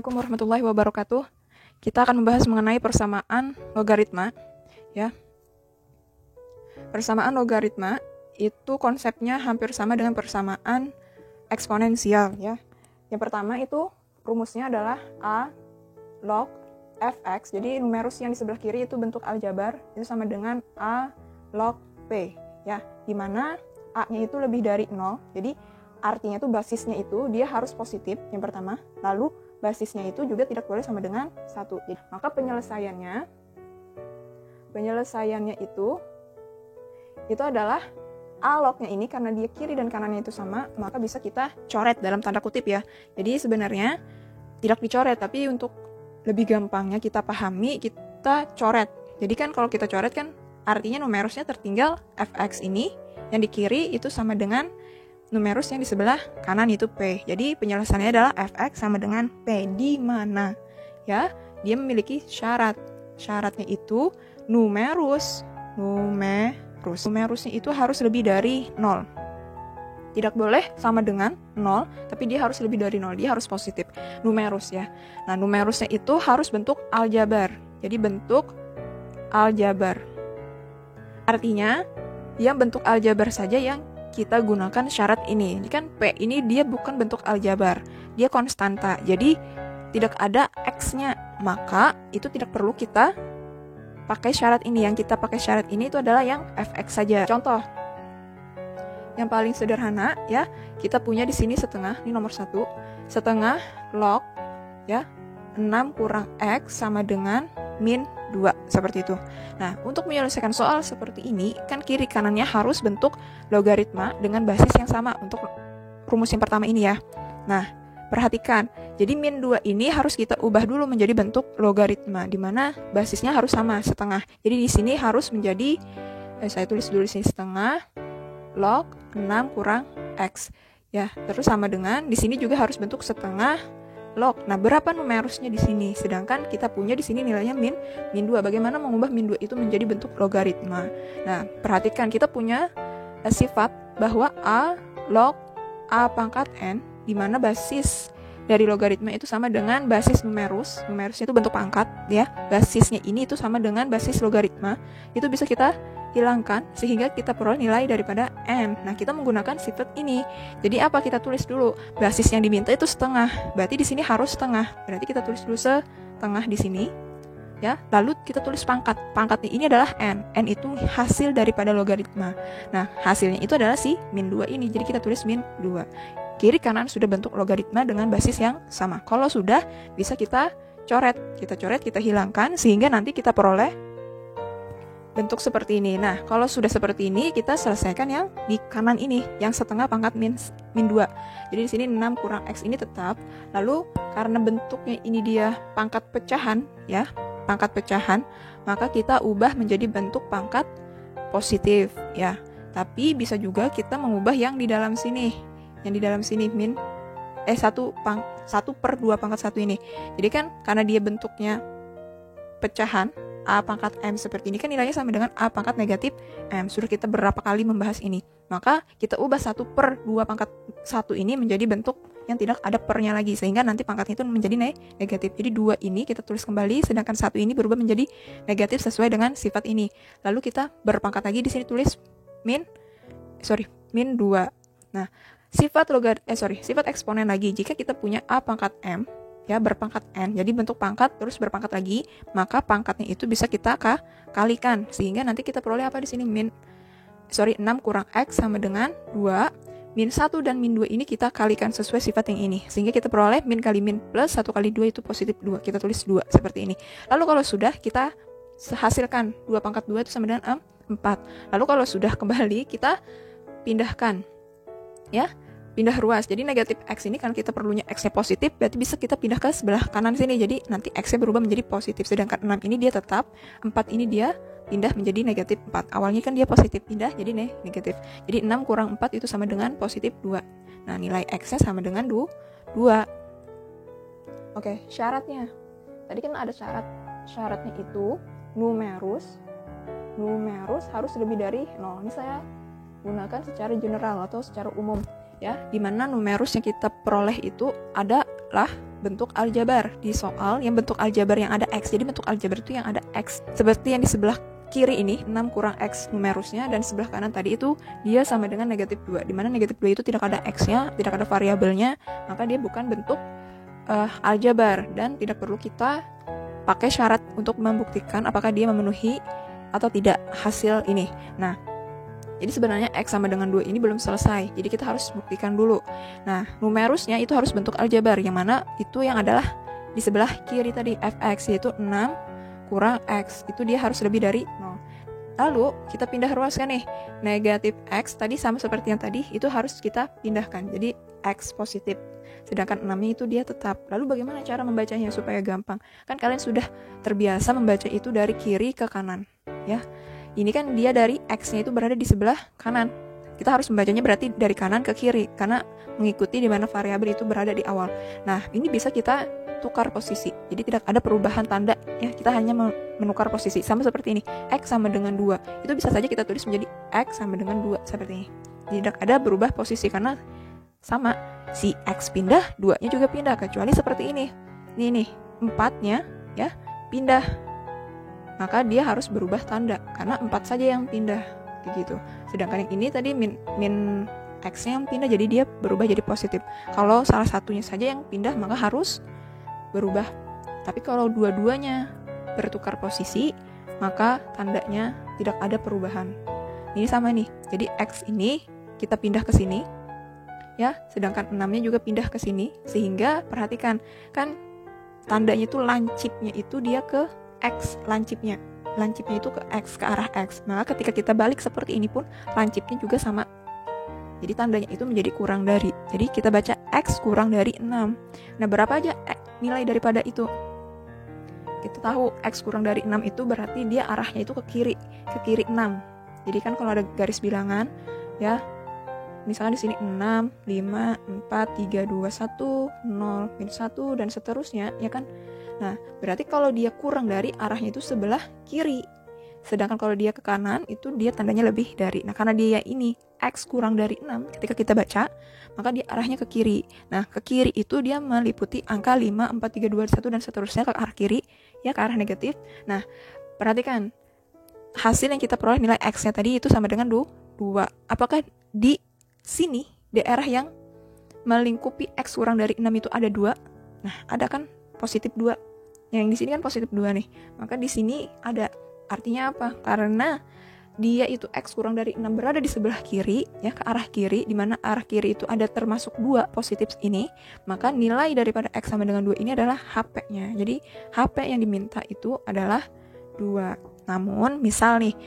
Assalamualaikum warahmatullahi wabarakatuh. Kita akan membahas mengenai persamaan logaritma, ya. Persamaan logaritma itu konsepnya hampir sama dengan persamaan eksponensial, ya. Yang pertama itu rumusnya adalah A log fx. Jadi numerus yang di sebelah kiri itu bentuk aljabar, itu sama dengan A log P, ya. Di mana A-nya itu lebih dari 0. Jadi artinya itu basisnya itu dia harus positif yang pertama, lalu basisnya itu juga tidak boleh sama dengan 1. Maka penyelesaiannya itu adalah A log-nya ini karena dia kiri dan kanannya itu sama, maka bisa kita coret dalam tanda kutip ya. Jadi sebenarnya tidak dicoret, tapi untuk lebih gampangnya kita pahami, kita coret. Jadi kan kalau kita coret kan artinya numerusnya tertinggal fx ini, yang di kiri itu sama dengan numerus yang di sebelah kanan itu P. Jadi penyelesaiannya adalah fx sama dengan P, di mana ya dia memiliki syarat. Syaratnya itu numerusnya itu harus lebih dari 0. Tidak boleh sama dengan 0, tapi dia harus lebih dari 0. Dia harus positif. Numerus ya. Nah, numerusnya itu harus bentuk aljabar. Jadi bentuk aljabar. Artinya yang bentuk aljabar saja yang kita gunakan syarat ini. Ini kan P ini dia bukan bentuk aljabar, dia konstanta. Jadi tidak ada X-nya, maka itu tidak perlu kita pakai syarat ini. Yang kita pakai syarat ini itu adalah yang fx saja. Contoh yang paling sederhana ya, kita punya di sini setengah, ini nomor 1. Setengah log ya 6 kurang X sama dengan min 2, seperti itu. Nah, untuk menyelesaikan soal seperti ini, kan kiri kanannya harus bentuk logaritma dengan basis yang sama untuk rumus yang pertama ini ya. Nah, perhatikan, jadi min 2 ini harus kita ubah dulu menjadi bentuk logaritma, di mana basisnya harus sama, setengah. Jadi di sini harus menjadi, saya tulis dulu di sini setengah log 6 kurang X. Ya, terus sama dengan, di sini juga harus bentuk setengah log. Nah, berapa numerusnya di sini? Sedangkan kita punya di sini nilainya min 2. Bagaimana mengubah min 2 itu menjadi bentuk logaritma? Nah, perhatikan kita punya sifat bahwa A log A pangkat N, di mana basis dari logaritma itu sama dengan basis numerus. Numerusnya itu bentuk pangkat ya. Basisnya ini itu sama dengan basis logaritma. Itu bisa kita hilangkan sehingga kita peroleh nilai daripada N. Nah, kita menggunakan sifat ini. Jadi apa? Kita tulis dulu. Basis yang diminta itu setengah. Berarti di sini harus setengah. Berarti kita tulis dulu setengah di sini. Ya, lalu kita tulis pangkat. Pangkatnya ini adalah N. N itu hasil daripada logaritma. Nah, hasilnya itu adalah si min 2 ini. Jadi kita tulis min 2. Kiri kanan sudah bentuk logaritma dengan basis yang sama. Kalau sudah, bisa kita coret. Kita coret, kita hilangkan sehingga nanti kita peroleh bentuk seperti ini. Nah, kalau sudah seperti ini, kita selesaikan yang di kanan ini, yang setengah pangkat min 2. Jadi di sini 6 kurang X ini tetap. Lalu karena bentuknya ini dia pangkat pecahan, ya, pangkat pecahan, maka kita ubah menjadi bentuk pangkat positif, ya. Tapi bisa juga kita mengubah yang di dalam sini. Yang di dalam sini 1/2 pangkat 1 ini. Jadi kan karena dia bentuknya pecahan A pangkat M seperti ini, kan nilainya sama dengan A pangkat negatif M. Sudah kita berapa kali membahas ini. Maka kita ubah 1/2 pangkat 1 ini menjadi bentuk yang tidak ada pernya lagi, sehingga nanti pangkatnya itu menjadi negatif. Jadi 2 ini kita tulis kembali, sedangkan 1 ini berubah menjadi negatif sesuai dengan sifat ini. Lalu kita berpangkat lagi, di sini tulis min 2. Nah, sifat eksponen lagi, jika kita punya A pangkat M ya berpangkat N, jadi bentuk pangkat terus berpangkat lagi, maka pangkatnya itu bisa kita kalikan sehingga nanti kita peroleh apa di sini 6 kurang X sama dengan 2. Min 1 dan min 2 ini kita kalikan sesuai sifat yang ini, sehingga kita peroleh min kali min plus 1 kali 2 itu positif 2. Kita tulis 2 seperti ini. Lalu kalau sudah, kita hasilkan 2 pangkat 2 itu sama dengan 4. Lalu kalau sudah kembali, kita pindahkan ya, pindah ruas. Jadi negatif X ini kan kita perlunya X-nya positif, berarti bisa kita pindah ke sebelah kanan sini. Jadi nanti X-nya berubah menjadi positif. Sedangkan 6 ini dia tetap, 4 ini dia pindah menjadi negatif 4. Awalnya kan dia positif, pindah jadi negatif. Jadi 6 kurang 4 itu sama dengan positif 2. Nah, nilai X-nya sama dengan 2. Oke, syaratnya. Tadi kan ada syarat. Syaratnya itu numerus harus lebih dari 0. Ini saya gunakan secara general atau secara umum. Ya, di mana numerus yang kita peroleh itu adalah bentuk aljabar di soal yang bentuk aljabar yang ada X. Jadi bentuk aljabar itu yang ada X. Seperti yang di sebelah kiri ini 6 kurang X numerusnya, dan sebelah kanan tadi itu dia sama dengan negatif 2, dimana negatif 2 itu tidak ada X-nya, tidak ada variabelnya, maka dia bukan bentuk aljabar dan tidak perlu kita pakai syarat untuk membuktikan apakah dia memenuhi atau tidak hasil ini. Nah, jadi sebenarnya X sama dengan 2 ini belum selesai, jadi kita harus buktikan dulu. Nah, numerusnya itu harus bentuk aljabar, yang mana itu yang adalah di sebelah kiri tadi, fx, yaitu 6 kurang X, itu dia harus lebih dari 0. Lalu kita pindah ruaskan nih, negatif X tadi sama seperti yang tadi, itu harus kita pindahkan, jadi X positif. Sedangkan 6-nya itu dia tetap. Lalu bagaimana cara membacanya supaya gampang? Kan kalian sudah terbiasa membaca itu dari kiri ke kanan, ya. Ini kan dia dari X-nya itu berada di sebelah kanan. Kita harus membacanya berarti dari kanan ke kiri, karena mengikuti di mana variabel itu berada di awal. Nah, ini bisa kita tukar posisi. Jadi tidak ada perubahan tanda, ya. Kita hanya menukar posisi. Sama seperti ini, X sama dengan 2. Itu bisa saja kita tulis menjadi X sama dengan 2 seperti ini. Tidak ada berubah posisi karena sama, si X pindah, 2-nya juga pindah, kecuali seperti ini. Nih, 4-nya ya pindah. Maka dia harus berubah tanda karena 4 saja yang pindah, kayak gitu. Sedangkan yang ini tadi min X-nya yang pindah, jadi dia berubah jadi positif. Kalau salah satunya saja yang pindah, maka harus berubah. Tapi kalau dua-duanya bertukar posisi, maka tandanya tidak ada perubahan. Ini sama nih. Jadi X ini kita pindah ke sini, ya, sedangkan 6-nya juga pindah ke sini, sehingga perhatikan kan tandanya itu lancipnya itu dia ke X, lancipnya itu ke X, ke arah X. Maka ketika kita balik seperti ini pun lancipnya juga sama, jadi tandanya itu menjadi kurang dari. Jadi kita baca X kurang dari 6. Nah, berapa aja nilai daripada itu? Kita tahu X kurang dari 6 itu berarti dia arahnya itu ke kiri 6. Jadi kan kalau ada garis bilangan, ya, misalkan di sini 6, 5, 4, 3, 2, 1, 0, min 1, dan seterusnya, ya kan? Nah, berarti kalau dia kurang dari, arahnya itu sebelah kiri. Sedangkan kalau dia ke kanan, itu dia tandanya lebih dari. Nah, karena dia ini X kurang dari 6, ketika kita baca, maka dia arahnya ke kiri. Nah, ke kiri itu dia meliputi angka 5, 4, 3, 2, 1, dan seterusnya ke arah kiri, ya, ke arah negatif. Nah, perhatikan, hasil yang kita peroleh nilai X-nya tadi itu sama dengan 2. Apakah di sini daerah yang melingkupi X kurang dari 6 itu ada 2? Nah, ada kan positif 2. Yang di sini kan positif 2 nih. Maka di sini ada. Artinya apa? Karena dia itu X kurang dari 6 berada di sebelah kiri, ya, ke arah kiri, di mana arah kiri itu ada termasuk 2 positif ini, maka nilai daripada X sama dengan 2 ini adalah HP-nya. Jadi HP yang diminta itu adalah 2. Namun misal nih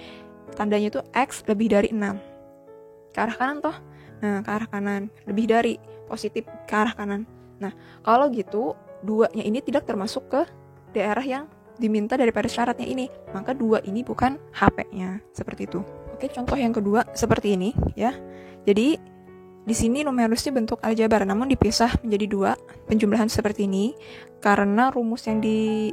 tandanya itu X lebih dari 6, ke arah kanan toh. Nah, ke arah kanan, lebih dari, positif ke arah kanan. Nah, kalau gitu 2-nya ini tidak termasuk ke daerah yang diminta daripada syaratnya ini, maka 2 ini bukan HP-nya, seperti itu. Oke, contoh yang kedua seperti ini, ya. Jadi di sini numerusnya bentuk aljabar, namun dipisah menjadi 2, penjumlahan seperti ini, karena rumus yang di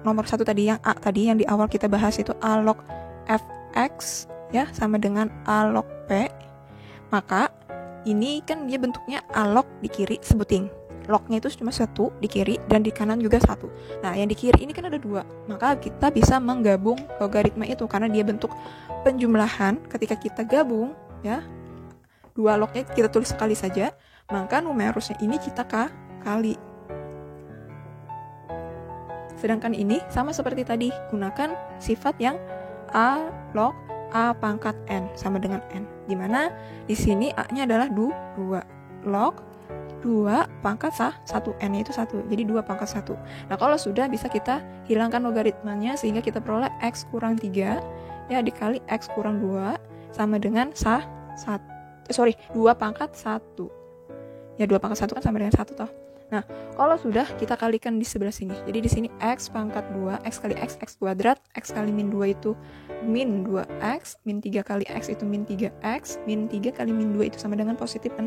nomor 1 tadi, yang A tadi, yang di awal kita bahas itu A log fx, ya, sama dengan A log p. Maka ini kan dia bentuknya A log di kiri, sebutin lognya itu cuma 1 di kiri, dan di kanan juga 1. Nah, yang di kiri ini kan ada 2, maka kita bisa menggabung logaritma itu karena dia bentuk penjumlahan. Ketika kita gabung, ya, 2 lognya kita tulis sekali saja, maka numerusnya ini kita kali. Sedangkan ini sama seperti tadi, gunakan sifat yang A log A pangkat N sama dengan N, dimana di sini A-nya adalah 2 log 2 pangkat 1, N-nya itu 1, jadi 2 pangkat 1. Nah, kalau sudah, bisa kita hilangkan logaritmanya sehingga kita peroleh X kurang 3, ya, dikali X kurang 2 sama dengan 2 pangkat 1. Ya, 2 pangkat 1 kan sama dengan 1 toh. Nah, kalau sudah, kita kalikan di sebelah sini. Jadi di sini X pangkat 2, X kali X, X kuadrat, X kali min 2 itu min 2X, min 3 kali X itu min 3X, min 3 kali min 2 itu sama dengan positif 6.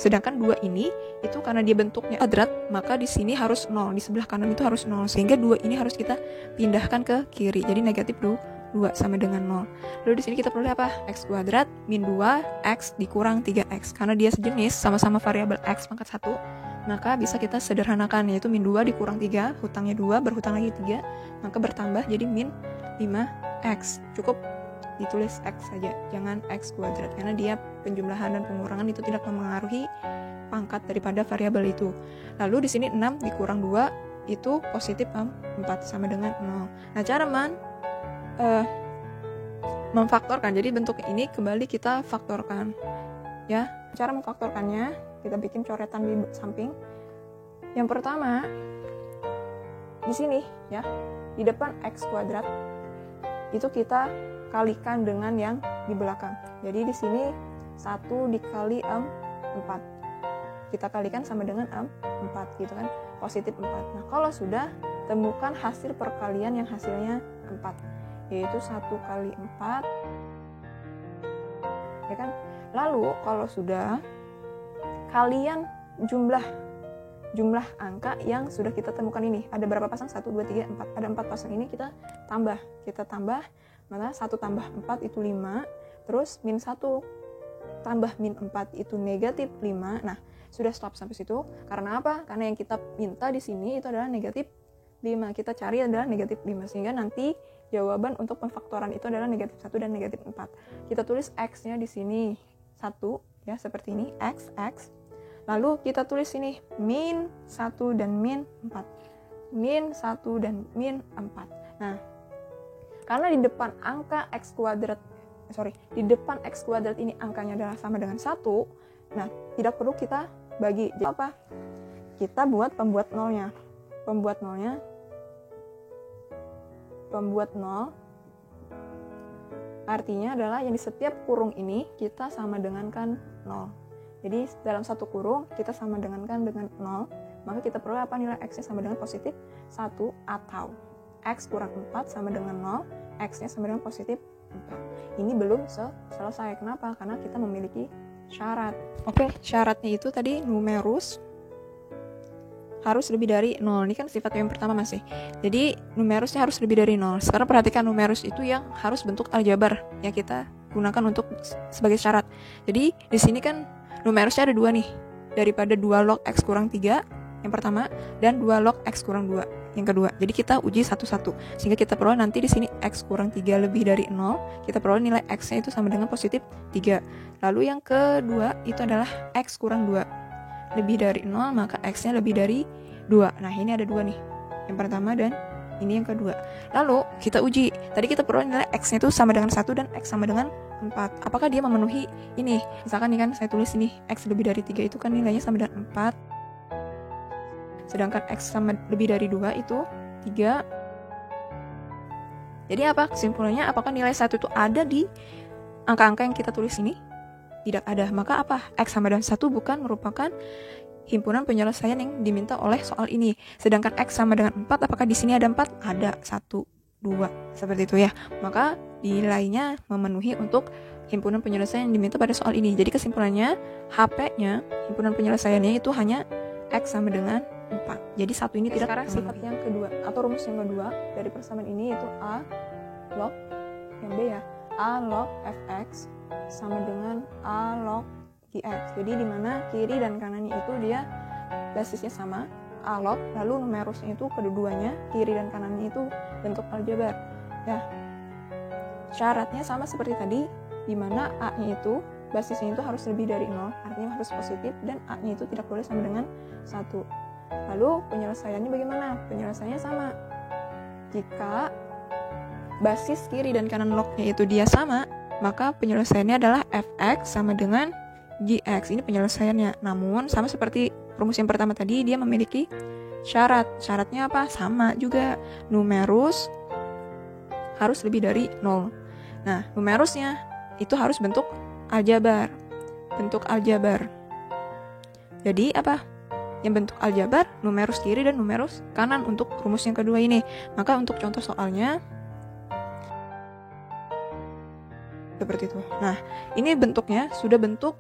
Sedangkan 2 ini, itu karena dia bentuknya kuadrat, maka di sini harus 0, di sebelah kanan itu harus 0, sehingga 2 ini harus kita pindahkan ke kiri, jadi negatif 2 sama dengan 0. Lalu di sini kita peroleh apa? X kuadrat min 2X dikurang 3X, karena dia sejenis, sama-sama variabel X pangkat 1, maka bisa kita sederhanakan, yaitu min 2 dikurang 3, hutangnya 2, berhutang lagi 3, maka bertambah jadi min 5x. Cukup ditulis x saja, jangan x kuadrat, karena dia penjumlahan dan pengurangan itu tidak mempengaruhi pangkat daripada variabel itu. Lalu di sini 6 dikurang 2 itu positif 4 sama dengan 0. Nah, cara memfaktorkan, jadi bentuk ini kembali kita faktorkan ya. Cara memfaktorkannya kita bikin coretan di samping. Yang pertama di sini ya, di depan x kuadrat itu kita kalikan dengan yang di belakang. Jadi di sini 1 dikali 4 kita kalikan sama dengan 4 gitu kan, positif 4. Nah, kalau sudah, temukan hasil perkalian yang hasilnya 4, yaitu 1 kali 4 ya kan. Lalu kalau sudah, kalian jumlah angka yang sudah kita temukan ini. Ada berapa pasang? 1, 2, 3, 4. Ada 4 pasang ini kita tambah. Mana 1 tambah 4 itu 5. Terus min 1 tambah min 4 itu negatif 5. Nah, sudah stop sampai situ. Karena apa? Karena yang kita minta di sini itu adalah negatif 5. Kita cari adalah negatif 5. Sehingga nanti jawaban untuk pemfaktoran itu adalah negatif 1 dan negatif 4. Kita tulis x-nya di sini 1 ya, seperti ini, x. Lalu kita tulis ini min 1 dan min 4. Min 1 dan min 4. Nah, karena di depan angka x kuadrat, di depan x kuadrat ini angkanya adalah sama dengan 1, nah tidak perlu kita bagi. Jadi apa? Kita buat pembuat nolnya. Pembuat nol artinya adalah yang di setiap kurung ini kita sama dengankan 0. Jadi dalam satu kurung kita sama dengankan dengan 0, maka kita perlu apa? Nilai x-nya sama dengan positif 1, atau x kurang 4 sama dengan 0, x-nya sama dengan positif 4. Ini belum selesai. Kenapa? Karena kita memiliki syarat. Oke, syaratnya itu tadi numerus harus lebih dari 0. Ini kan sifat yang pertama masih. Jadi numerusnya harus lebih dari 0. Sekarang perhatikan numerus itu yang harus bentuk aljabar yang kita gunakan untuk sebagai syarat. Jadi di sini kan numerusnya ada 2 nih. Daripada 2 log x kurang 3 yang pertama dan 2 log x kurang 2 yang kedua. Jadi kita uji satu-satu. Sehingga kita peroleh nanti di sini x kurang 3 lebih dari 0, kita peroleh nilai x-nya itu sama dengan positif 3. Lalu yang kedua itu adalah x kurang 2 lebih dari 0, maka x-nya lebih dari 2. Nah, ini ada 2 nih. Yang pertama dan ini yang kedua. Lalu kita uji. Tadi kita peroleh nilai x-nya itu sama dengan 1 dan x sama dengan 4. Apakah dia memenuhi ini? Misalkan nih kan saya tulis ini x lebih dari 3 itu kan nilainya sama dengan 4. Sedangkan x sama lebih dari 2 itu 3. Jadi apa kesimpulannya? Apakah nilai 1 itu ada di angka-angka yang kita tulis ini? Tidak ada. Maka apa? X sama dengan 1 bukan merupakan himpunan penyelesaian yang diminta oleh soal ini. Sedangkan X sama dengan 4, apakah di sini ada 4? Ada. 1, 2. Seperti itu ya. Maka nilainya memenuhi untuk himpunan penyelesaian yang diminta pada soal ini. Jadi kesimpulannya, HP-nya, himpunan penyelesaiannya itu hanya X sama dengan 4. Jadi 1 ini tidak. Sekarang sifat yang kedua, atau rumus yang kedua dari persamaan ini yaitu A log, yang B ya, A log fx sama dengan A log gx. Jadi di mana kiri dan kanannya itu dia basisnya sama, A log, lalu numerusnya itu keduanya kiri dan kanannya itu bentuk aljabar. Ya. Syaratnya sama seperti tadi, di mana A-nya itu basisnya itu harus lebih dari 0, artinya harus positif, dan A-nya itu tidak boleh sama dengan 1. Lalu penyelesaiannya bagaimana? Penyelesaiannya sama. Jika basis kiri dan kanan lognya itu dia sama, maka penyelesaiannya adalah fx sama dengan gx. Ini penyelesaiannya. Namun sama seperti rumus yang pertama tadi, dia memiliki syarat. Syaratnya apa? Sama juga. Numerus harus lebih dari 0. Nah, numerusnya itu harus bentuk aljabar. Bentuk aljabar. Jadi apa? Yang bentuk aljabar, numerus kiri dan numerus kanan untuk rumus yang kedua ini. Maka untuk contoh soalnya seperti itu. Nah, ini bentuknya sudah bentuk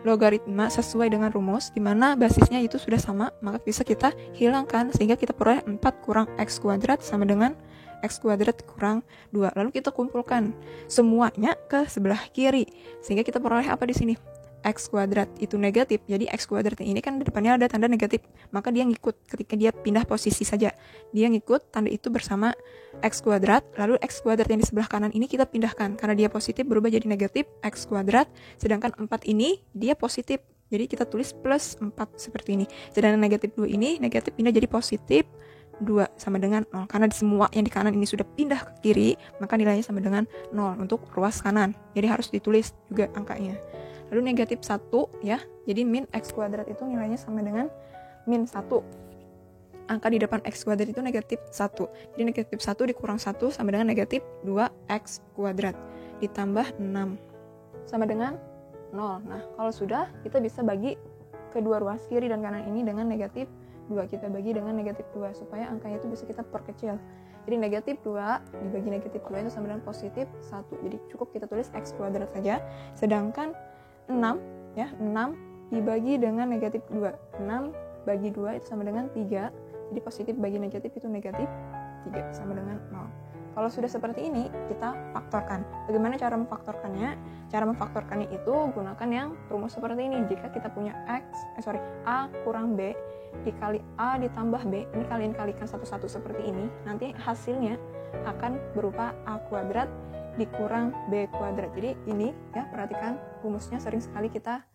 logaritma sesuai dengan rumus, di mana basisnya itu sudah sama, maka bisa kita hilangkan sehingga kita peroleh 4 kurang x kuadrat sama dengan x kuadrat kurang 2. Lalu kita kumpulkan semuanya ke sebelah kiri sehingga kita peroleh apa di sini? X kuadrat itu negatif, jadi X kuadrat ini kan depannya ada tanda negatif, maka dia ngikut ketika dia pindah posisi saja. Dia ngikut tanda itu bersama X kuadrat, lalu X kuadrat yang di sebelah kanan ini kita pindahkan. Karena dia positif berubah jadi negatif, X kuadrat, sedangkan 4 ini dia positif. Jadi kita tulis plus 4 seperti ini. Sedangkan negatif 2 ini negatif pindah jadi positif 2 sama dengan 0. Karena semua yang di kanan ini sudah pindah ke kiri, maka nilainya sama dengan 0 untuk ruas kanan. Jadi harus ditulis juga angkanya. Lalu negatif 1 ya. Jadi min X kuadrat itu nilainya sama dengan min 1. Angka di depan X kuadrat itu negatif 1. Jadi negatif 1 dikurang 1 sama dengan negatif 2X kuadrat. Ditambah 6 sama dengan 0. Nah, kalau sudah, kita bisa bagi kedua ruas kiri dan kanan ini dengan negatif 2. Kita bagi dengan negatif 2 supaya angkanya itu bisa kita perkecil. Jadi negatif 2 dibagi negatif 2 itu sama dengan positif 1. Jadi cukup kita tulis X kuadrat saja. Sedangkan 6 ya, 6 dibagi dengan negatif 2. 6 bagi 2 itu sama dengan 3. Jadi positif bagi negatif itu negatif 3 sama dengan 0. Kalau sudah seperti ini, kita faktorkan. Bagaimana cara memfaktorkannya? Cara memfaktorkannya itu gunakan yang rumus seperti ini. Jika kita punya A kurang B dikali A ditambah B, ini kalian kalikan satu-satu seperti ini, nanti hasilnya akan berupa A kuadrat dikurang B kuadrat. Jadi ini ya, perhatikan rumusnya sering sekali kita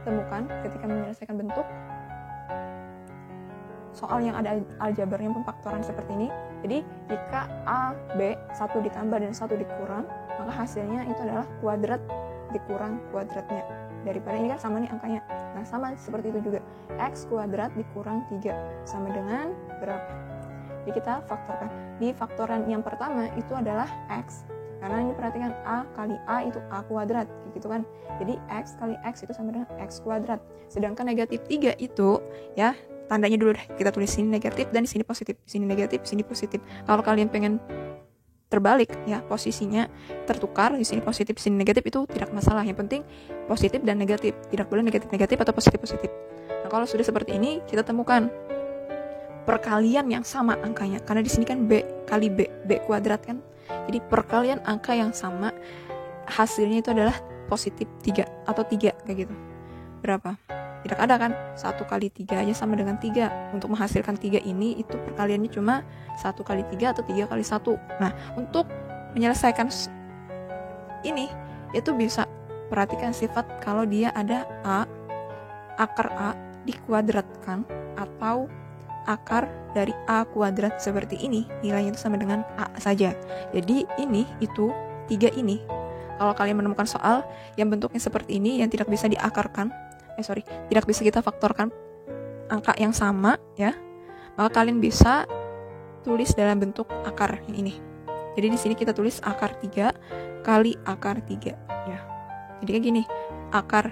temukan ketika menyelesaikan bentuk soal yang ada aljabarnya pemfaktoran seperti ini. Jadi jika A, B, 1 ditambah dan 1 dikurang, maka hasilnya itu adalah kuadrat dikurang kuadratnya. Daripada ini kan sama nih angkanya. Nah sama seperti itu juga. X kuadrat dikurang 3 sama dengan berapa? Jadi kita faktorkan. Di faktoran yang pertama itu adalah X. Karena ini perhatikan A kali A itu A kuadrat. Gitu kan. Jadi X kali X itu sama dengan X kuadrat. Sedangkan negatif 3 itu ya, tandanya dulu deh, kita tulis sini negatif dan di sini positif, sini negatif, sini positif. Kalau kalian pengen terbalik ya, posisinya tertukar, di sini positif, di sini negatif, itu tidak masalah. Yang penting positif dan negatif, tidak boleh negatif-negatif atau positif-positif. Nah, kalau sudah seperti ini, kita temukan perkalian yang sama angkanya. Karena di sini kan B kali B, B kuadrat kan. Jadi perkalian angka yang sama, hasilnya itu adalah positif 3 atau 3 kayak gitu. Berapa? Tidak ada kan, 1 kali 3 aja sama dengan 3. Untuk menghasilkan 3 ini, itu perkaliannya cuma 1 kali 3 atau 3 kali 1. Nah, untuk menyelesaikan ini, itu bisa perhatikan sifat kalau dia ada A, akar A dikuadratkan, atau akar dari A kuadrat seperti ini, nilainya itu sama dengan A saja. Jadi ini, itu, 3 ini. Kalau kalian menemukan soal yang bentuknya seperti ini, yang tidak bisa diakarkan, tidak bisa kita faktorkan angka yang sama ya, maka kalian bisa tulis dalam bentuk akar yang ini. Jadi di sini kita tulis akar 3 kali akar 3 ya. Jadi kayak gini, akar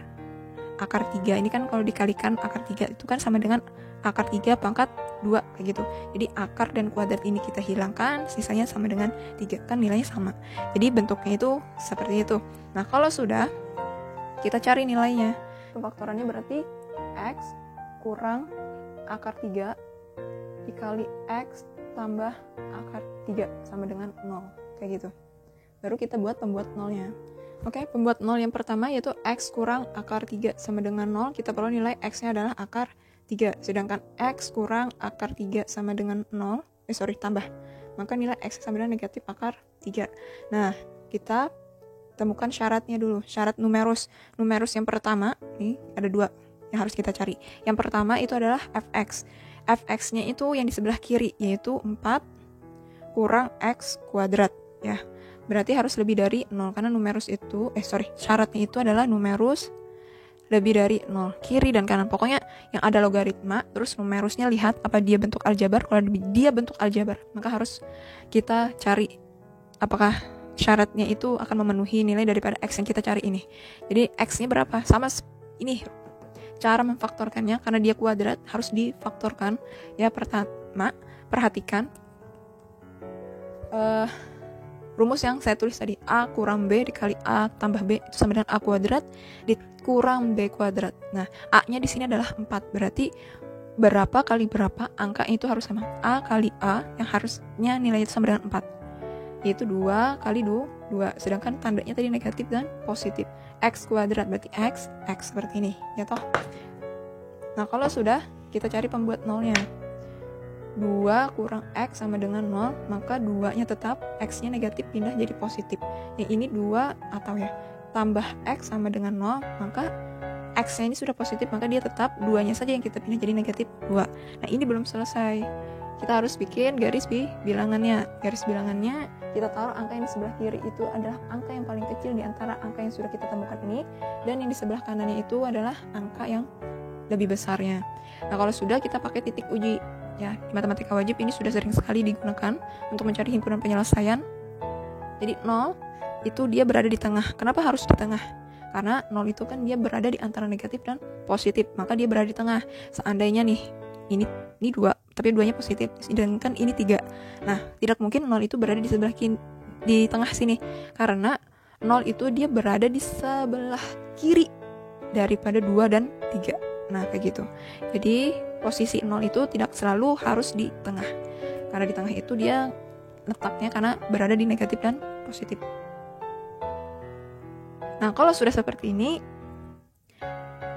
3 ini kan kalau dikalikan akar 3 itu kan sama dengan akar 3 pangkat 2 kayak gitu. Jadi akar dan kuadrat ini kita hilangkan, sisanya sama dengan 3, kan nilainya sama. Jadi bentuknya itu seperti itu. Nah, kalau sudah, kita cari nilainya. Pemfaktorannya berarti X kurang akar 3 dikali X tambah akar 3 sama dengan 0. Kayak gitu. Baru kita buat pembuat nolnya. Oke, pembuat nol yang pertama yaitu X kurang akar 3 sama dengan 0. Kita perlu nilai X-nya adalah akar 3. Sedangkan X kurang akar 3 sama dengan 0. Tambah. Maka nilai X sama dengan negatif akar 3. Nah, kita temukan syaratnya dulu, syarat numerus. Numerus yang pertama, nih ada 2 yang harus kita cari. Yang pertama itu adalah Fx. Fx-nya itu yang di sebelah kiri, yaitu 4 kurang X kuadrat. Ya, berarti harus lebih dari 0, karena numerus itu, syaratnya itu adalah numerus lebih dari 0. Kiri dan kanan, pokoknya yang ada logaritma, terus numerusnya lihat apa dia bentuk aljabar. Kalau dia bentuk aljabar, maka harus kita cari apakah syaratnya itu akan memenuhi nilai daripada X yang kita cari ini. Jadi X-nya berapa? Sama ini. Cara memfaktorkannya, karena dia kuadrat, harus difaktorkan. Ya, pertama, perhatikan rumus yang saya tulis tadi. A kurang B dikali A tambah B itu sama dengan A kuadrat dikurang B kuadrat. Nah, A-nya di sini adalah 4. Berarti berapa kali berapa, angka itu harus sama. A kali A yang harusnya nilainya itu sama dengan 4. Yaitu 2 kali 2 2. Sedangkan tandanya tadi negatif dan positif. X kuadrat berarti X seperti ini, ya toh. Nah, kalau sudah, kita cari pembuat nolnya. 2 kurang X sama dengan 0, maka 2-nya tetap, X-nya negatif pindah jadi positif. Yang ini 2 atau ya, tambah X sama dengan 0, maka X-nya ini sudah positif, maka dia tetap 2-nya saja yang kita pindah jadi negatif 2. Nah, ini belum selesai. Kita harus bikin garis bilangannya. Garis bilangannya, kita taruh angka yang di sebelah kiri itu adalah angka yang paling kecil di antara angka yang sudah kita temukan ini, dan yang di sebelah kanannya itu adalah angka yang lebih besarnya. Nah, kalau sudah, kita pakai titik uji. Ya, di matematika wajib ini sudah sering sekali digunakan untuk mencari himpunan penyelesaian. Jadi 0 itu dia berada di tengah. Kenapa harus di tengah? Karena 0 itu kan dia berada di antara negatif dan positif, maka dia berada di tengah. Seandainya nih, ini 2, tapi 2-nya positif, sedangkan ini 3. Nah, tidak mungkin 0 itu berada di sebelah di tengah sini, karena 0 itu dia berada di sebelah kiri daripada 2 dan 3. Nah, kayak gitu. Jadi, posisi 0 itu tidak selalu harus di tengah. Karena di tengah itu dia letaknya karena berada di negatif dan positif. Nah, kalau sudah seperti ini,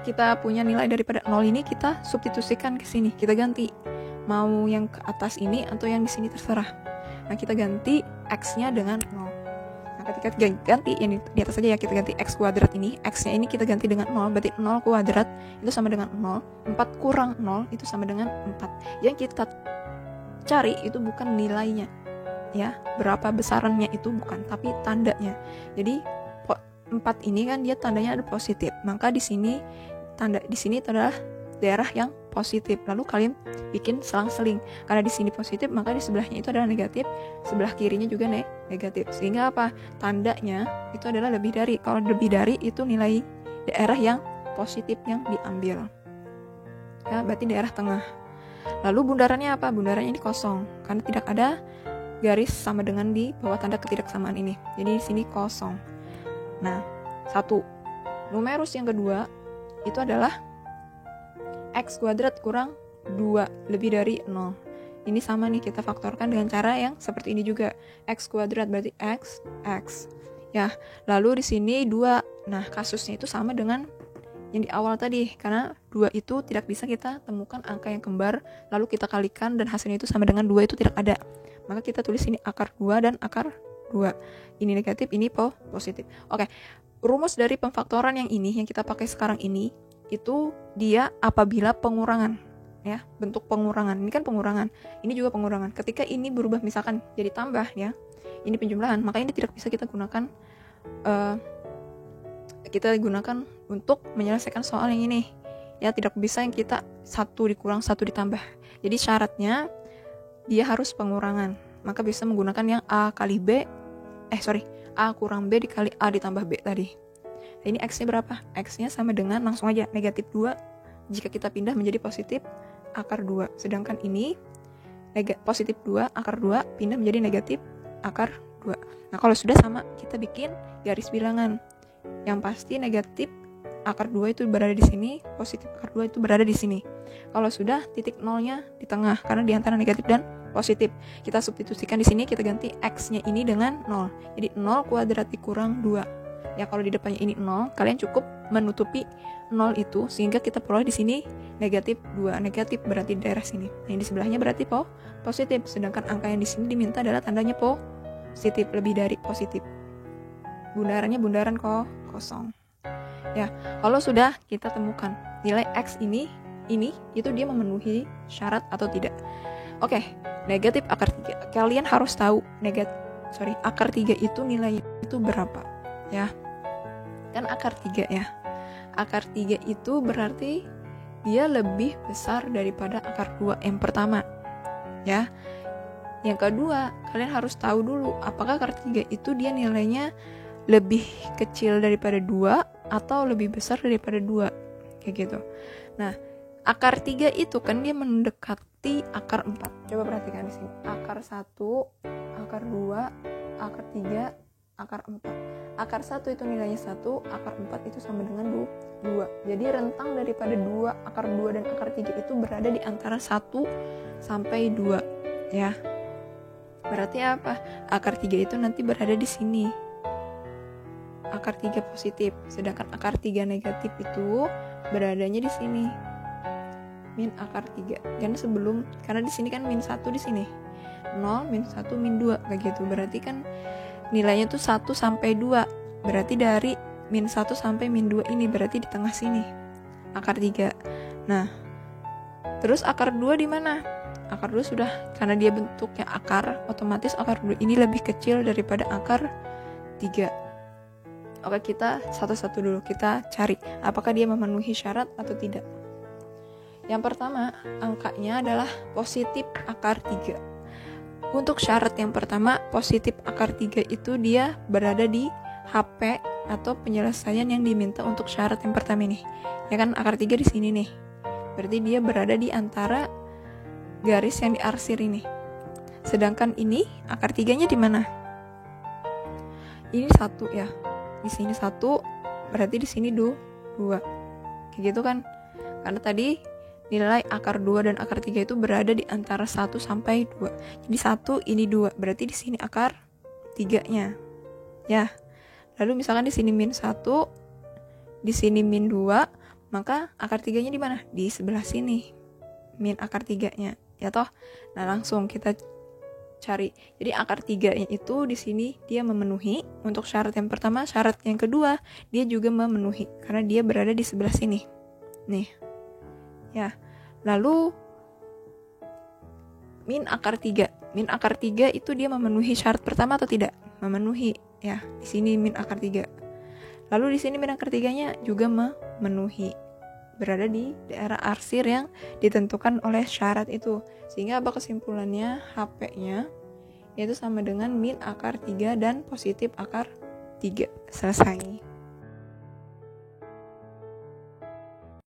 kita punya nilai daripada 0 ini, kita substitusikan ke sini. Kita ganti. Mau yang ke atas ini atau yang di sini terserah. Nah, kita ganti X-nya dengan 0. Nah, ketika ganti yang di atas saja ya, kita ganti X kuadrat ini. X-nya ini kita ganti dengan 0, berarti 0 kuadrat itu sama dengan 0. 4 kurang 0 itu sama dengan 4. Yang kita cari itu bukan nilainya. Ya, berapa besarannya itu bukan, tapi tandanya. Jadi 4 ini kan dia tandanya ada positif, maka di sini tanda di sini adalah daerah yang positif. Lalu kalian bikin selang-seling, karena di sini positif maka di sebelahnya itu adalah negatif, sebelah kirinya juga negatif, sehingga apa, tandanya itu adalah lebih dari. Kalau lebih dari itu nilai daerah yang positif yang diambil ya, berarti daerah tengah. Lalu bundarannya apa? Bundarannya ini kosong karena tidak ada garis sama dengan di bawah tanda ketidaksamaan ini, jadi di sini kosong. Nah, 1. Numerus yang kedua itu adalah X kuadrat kurang 2 lebih dari 0. Ini sama nih, kita faktorkan dengan cara yang seperti ini juga. X kuadrat berarti X. Ya, lalu di sini 2. Nah, kasusnya itu sama dengan yang di awal tadi, karena 2 itu tidak bisa kita temukan angka yang kembar, lalu kita kalikan dan hasilnya itu sama dengan 2 itu tidak ada. Maka kita tulis ini akar 2 dan akar 2. Ini negatif, ini positif. Oke, rumus dari pemfaktoran yang ini, yang kita pakai sekarang ini, itu dia apabila pengurangan, ya, bentuk pengurangan. Ini kan pengurangan, ini juga pengurangan. Ketika ini berubah misalkan jadi tambah, ya, ini penjumlahan, maka ini tidak bisa kita gunakan untuk menyelesaikan soal yang ini. Ya, tidak bisa yang kita 1 dikurang 1 ditambah. Jadi syaratnya dia harus pengurangan. Maka bisa menggunakan yang A kurang B dikali A ditambah B tadi. Nah, ini X-nya berapa? X-nya sama dengan, langsung aja, negatif 2. Jika kita pindah menjadi positif akar 2. Sedangkan ini positif 2 akar 2 pindah menjadi negatif akar 2. Nah, kalau sudah sama, kita bikin garis bilangan. Yang pasti negatif akar 2 itu berada di sini, positif akar 2 itu berada di sini. Kalau sudah, titik nolnya di tengah, karena di antara negatif dan positif. Kita substitusikan di sini, kita ganti X-nya ini dengan 0. Jadi 0 kuadrat dikurang 2. Ya, kalau di depannya ini 0, kalian cukup menutupi 0 itu, sehingga kita peroleh di sini negatif 2. Negatif berarti di daerah sini. Nah, yang di sebelahnya berarti positif. Sedangkan angka yang di sini diminta adalah tandanya positif, lebih dari positif. Bundarannya bundaran kosong. Ya, kalau sudah kita temukan nilai X ini itu dia memenuhi syarat atau tidak. Oke, negatif akar 3. Kalian harus tahu akar 3 itu nilainya itu berapa, ya. Kan akar 3 ya. Akar 3 itu berarti dia lebih besar daripada akar 2 yang pertama. Ya. Yang kedua, kalian harus tahu dulu apakah akar 3 itu dia nilainya lebih kecil daripada 2 atau lebih besar daripada 2. Kayak gitu. Nah, akar 3 itu kan dia mendekati akar 4. Coba perhatikan di sini. Akar 1, akar 2, akar 3, akar 4. Akar 1 itu nilainya 1, akar 4 itu sama dengan 2. Jadi rentang daripada 2, akar 2 dan akar 3 itu berada di antara 1 sampai 2. Ya. Berarti apa? Akar 3 itu nanti berada di sini. akar 3 positif, sedangkan akar 3 negatif itu beradanya di sini. Min akar 3. Karena di sini kan min 1 di sini. 0, min 1, min 2 kayak gitu. Berarti kan nilainya tuh 1 sampai 2. Berarti dari min 1 sampai min 2 ini berarti di tengah sini. Akar 3. Nah, terus akar 2 di mana? Akar 2 sudah, karena dia bentuknya akar, otomatis akar 2 ini lebih kecil daripada akar 3. Oke, kita satu-satu dulu. Kita cari apakah dia memenuhi syarat atau tidak. Yang pertama, angkanya adalah positif akar 3. Untuk syarat yang pertama, positif akar 3 itu dia berada di HP atau penyelesaian yang diminta untuk syarat yang pertama ini. Ya kan, akar 3 di sini nih. Berarti dia berada di antara garis yang diarsir ini. Sedangkan ini akar 3-nya di mana? Ini 1 ya. Di sini 1, berarti di sini 2. Kayak gitu kan? Karena tadi nilai akar 2 dan akar 3 itu berada di antara 1 sampai 2. Jadi 1, ini 2. Berarti di sini akar 3-nya. Ya. Lalu misalkan di sini min 1, di sini min 2, maka akar 3-nya di mana? Di sebelah sini. Min akar 3-nya. Ya toh? Nah, langsung kita cari. Jadi akar 3-nya itu di sini dia memenuhi untuk syarat yang pertama, syarat yang kedua dia juga memenuhi karena dia berada di sebelah sini. Nih. Ya. Lalu min akar 3. Min akar 3 itu dia memenuhi syarat pertama atau tidak? Memenuhi. Ya, di sini min akar 3. Lalu di sini min akar 3-nya juga memenuhi. Berada di daerah arsir yang ditentukan oleh syarat itu. Sehingga apa kesimpulannya? HP-nya yaitu sama dengan min akar 3 dan positif akar 3. Selesai.